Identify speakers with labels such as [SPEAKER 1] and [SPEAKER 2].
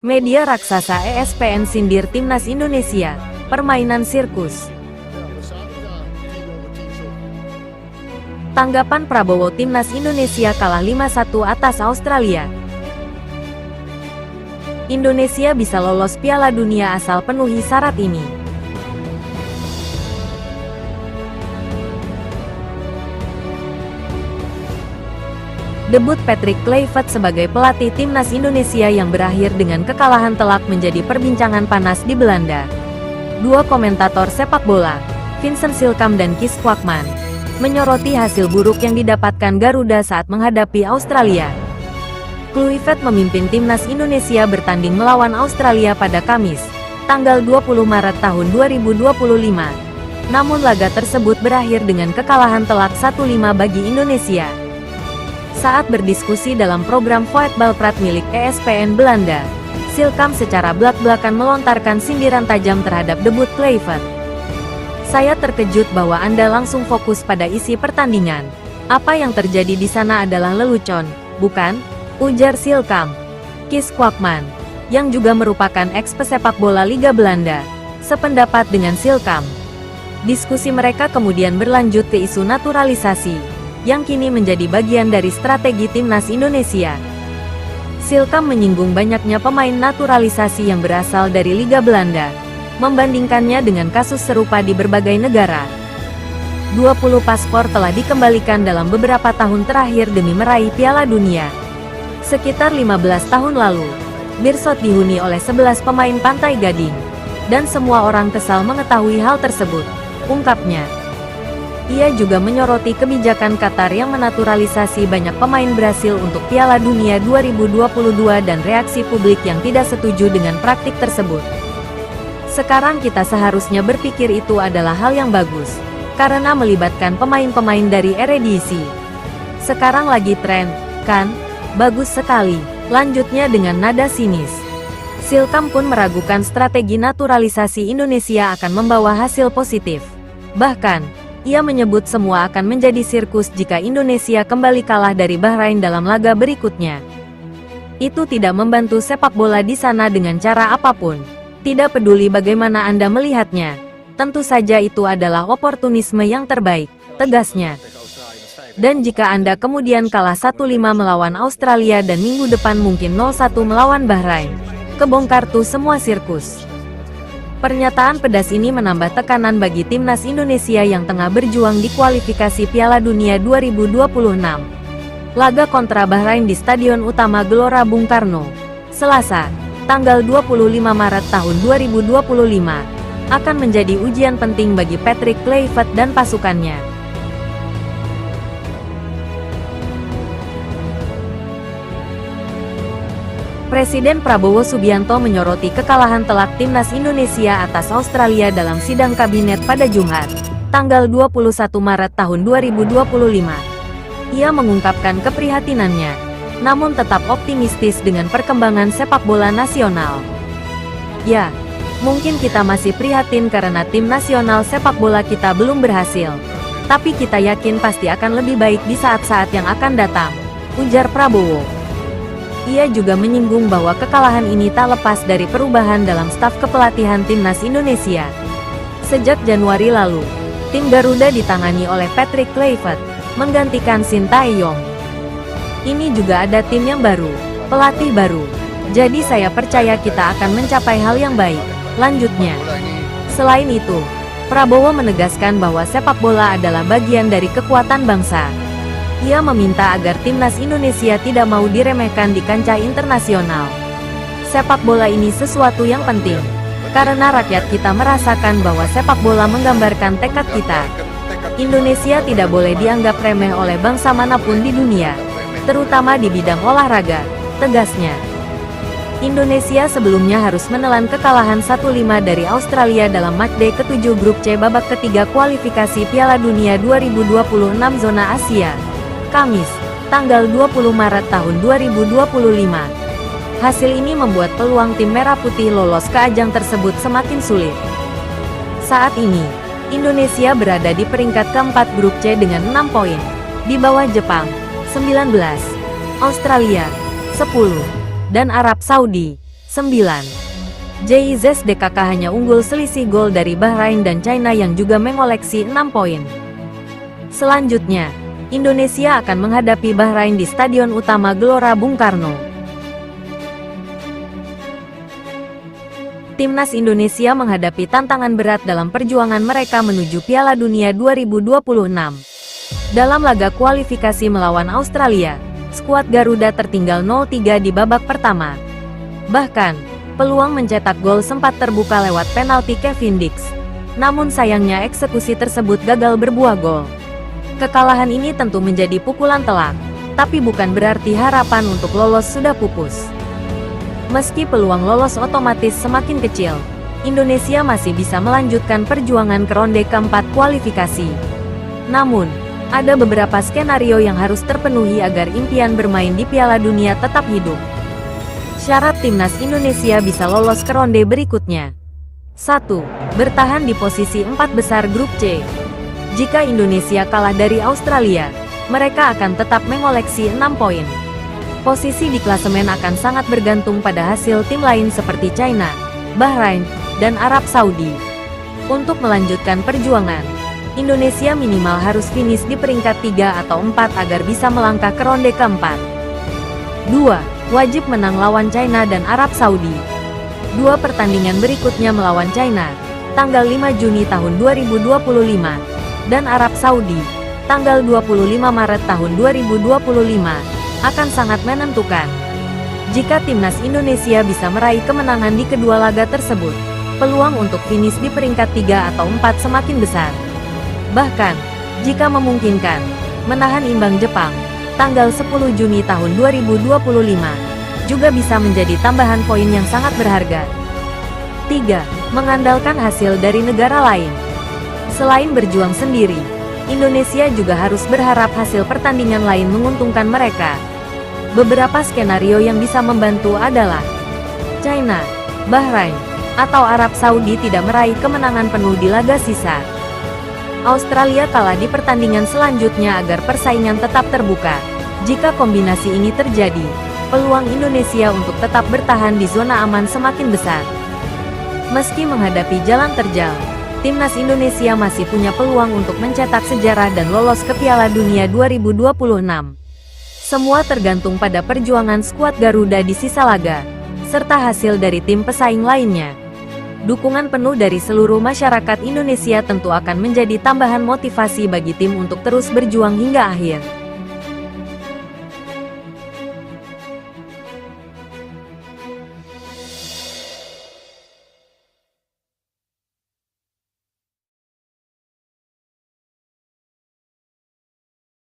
[SPEAKER 1] Media raksasa ESPN sindir Timnas Indonesia, permainan sirkus. Tanggapan Prabowo Timnas Indonesia kalah 5-1 atas Australia. Indonesia bisa lolos Piala Dunia asal penuhi syarat ini. Debut Patrick Kluivert sebagai pelatih Timnas Indonesia yang berakhir dengan kekalahan telak menjadi perbincangan panas di Belanda. Dua komentator sepak bola, Vincent Silkam dan Kees Kwakman, menyoroti hasil buruk yang didapatkan Garuda saat menghadapi Australia. Kluivert memimpin Timnas Indonesia bertanding melawan Australia pada Kamis, tanggal 20 Maret tahun 2025. Namun laga tersebut berakhir dengan kekalahan telak 1-5 bagi Indonesia. Saat berdiskusi dalam program Voetbalpraat milik ESPN Belanda, Silkam secara belak-belakan melontarkan sindiran tajam terhadap debut Kluivert. "Saya terkejut bahwa Anda langsung fokus pada isi pertandingan. Apa yang terjadi di sana adalah lelucon, bukan?" ujar Silkam. Kees Kwakman, yang juga merupakan ex-pesepak bola Liga Belanda, sependapat dengan Silkam. Diskusi mereka kemudian berlanjut ke isu naturalisasi, yang kini menjadi bagian dari strategi Timnas Indonesia. Silkam menyinggung banyaknya pemain naturalisasi yang berasal dari Liga Belanda, membandingkannya dengan kasus serupa di berbagai negara. 20 paspor telah dikembalikan dalam beberapa tahun terakhir demi meraih Piala Dunia. Sekitar 15 tahun lalu, Beerschot dihuni oleh 11 pemain Pantai Gading, dan semua orang kesal mengetahui hal tersebut, ungkapnya. Ia juga menyoroti kebijakan Qatar yang menaturalisasi banyak pemain Brasil untuk Piala Dunia 2022 dan reaksi publik yang tidak setuju dengan praktik tersebut. "Sekarang kita seharusnya berpikir itu adalah hal yang bagus, karena melibatkan pemain-pemain dari Eredivisie. Sekarang lagi tren, kan? Bagus sekali," lanjutnya dengan nada sinis. Silkam pun meragukan strategi naturalisasi Indonesia akan membawa hasil positif. Bahkan, ia menyebut semua akan menjadi sirkus jika Indonesia kembali kalah dari Bahrain dalam laga berikutnya. "Itu tidak membantu sepak bola di sana dengan cara apapun. Tidak peduli bagaimana Anda melihatnya. Tentu saja itu adalah oportunisme yang terbaik," tegasnya. "Dan jika Anda kemudian kalah 1-5 melawan Australia dan minggu depan mungkin 0-1 melawan Bahrain, kebongkar tuh semua sirkus." Pernyataan pedas ini menambah tekanan bagi Timnas Indonesia yang tengah berjuang di kualifikasi Piala Dunia 2026. Laga kontra Bahrain di Stadion Utama Gelora Bung Karno, Selasa, tanggal 25 Maret tahun 2025, akan menjadi ujian penting bagi Patrick Kluivert dan pasukannya. Presiden Prabowo Subianto menyoroti kekalahan telak Timnas Indonesia atas Australia dalam sidang kabinet pada Jumat, tanggal 21 Maret tahun 2025. Ia mengungkapkan keprihatinannya, namun tetap optimistis dengan perkembangan sepak bola nasional. "Ya, mungkin kita masih prihatin karena tim nasional sepak bola kita belum berhasil. Tapi kita yakin pasti akan lebih baik di saat-saat yang akan datang," ujar Prabowo. Ia juga menyinggung bahwa kekalahan ini tak lepas dari perubahan dalam staf kepelatihan Timnas Indonesia. Sejak Januari lalu, tim Garuda ditangani oleh Patrick Kluivert, menggantikan Shin Tae-yong. "Ini juga ada tim yang baru, pelatih baru. Jadi saya percaya kita akan mencapai hal yang baik," lanjutnya. Selain itu, Prabowo menegaskan bahwa sepak bola adalah bagian dari kekuatan bangsa. Ia meminta agar Timnas Indonesia tidak mau diremehkan di kancah internasional. "Sepak bola ini sesuatu yang penting, karena rakyat kita merasakan bahwa sepak bola menggambarkan tekad kita. Indonesia tidak boleh dianggap remeh oleh bangsa manapun di dunia, terutama di bidang olahraga," tegasnya. Indonesia sebelumnya harus menelan kekalahan 1-5 dari Australia dalam matchday ke-7 grup C babak ketiga kualifikasi Piala Dunia 2026 zona Asia, Kamis, tanggal 20 Maret tahun 2025. Hasil ini membuat peluang tim Merah Putih lolos ke ajang tersebut semakin sulit. Saat ini, Indonesia berada di peringkat keempat grup C dengan 6 poin, di bawah Jepang, 19, Australia, 10, dan Arab Saudi, 9. JIZSDKK hanya unggul selisih gol dari Bahrain dan China yang juga mengoleksi 6 poin. Selanjutnya, Indonesia akan menghadapi Bahrain di Stadion Utama Gelora Bung Karno. Timnas Indonesia menghadapi tantangan berat dalam perjuangan mereka menuju Piala Dunia 2026. Dalam laga kualifikasi melawan Australia, skuad Garuda tertinggal 0-3 di babak pertama. Bahkan, peluang mencetak gol sempat terbuka lewat penalti Kevin Dix. Namun sayangnya eksekusi tersebut gagal berbuah gol. Kekalahan ini tentu menjadi pukulan telak, tapi bukan berarti harapan untuk lolos sudah pupus. Meski peluang lolos otomatis semakin kecil, Indonesia masih bisa melanjutkan perjuangan ke ronde keempat kualifikasi. Namun, ada beberapa skenario yang harus terpenuhi agar impian bermain di Piala Dunia tetap hidup. Syarat timnas Indonesia bisa lolos ke ronde berikutnya. 1. Bertahan di posisi 4 besar grup C. Jika Indonesia kalah dari Australia, mereka akan tetap mengoleksi 6 poin. Posisi di klasemen akan sangat bergantung pada hasil tim lain seperti China, Bahrain, dan Arab Saudi. Untuk melanjutkan perjuangan, Indonesia minimal harus finish di peringkat 3 atau 4 agar bisa melangkah ke ronde keempat. 2. Wajib menang lawan China dan Arab Saudi. Dua pertandingan berikutnya melawan China, tanggal 5 Juni tahun 2025, dan Arab Saudi, tanggal 25 Maret tahun 2025, akan sangat menentukan. Jika timnas Indonesia bisa meraih kemenangan di kedua laga tersebut, peluang untuk finish di peringkat 3 atau 4 semakin besar. Bahkan, jika memungkinkan, menahan imbang Jepang, tanggal 10 Juni tahun 2025, juga bisa menjadi tambahan poin yang sangat berharga. 3. Mengandalkan hasil dari negara lain. Selain berjuang sendiri, Indonesia juga harus berharap hasil pertandingan lain menguntungkan mereka. Beberapa skenario yang bisa membantu adalah China, Bahrain, atau Arab Saudi tidak meraih kemenangan penuh di laga sisa. Australia kalah di pertandingan selanjutnya agar persaingan tetap terbuka. Jika kombinasi ini terjadi, peluang Indonesia untuk tetap bertahan di zona aman semakin besar. Meski menghadapi jalan terjal, timnas Indonesia masih punya peluang untuk mencetak sejarah dan lolos ke Piala Dunia 2026. Semua tergantung pada perjuangan skuad Garuda di sisa laga, serta hasil dari tim pesaing lainnya. Dukungan penuh dari seluruh masyarakat Indonesia tentu akan menjadi tambahan motivasi bagi tim untuk terus berjuang hingga akhir.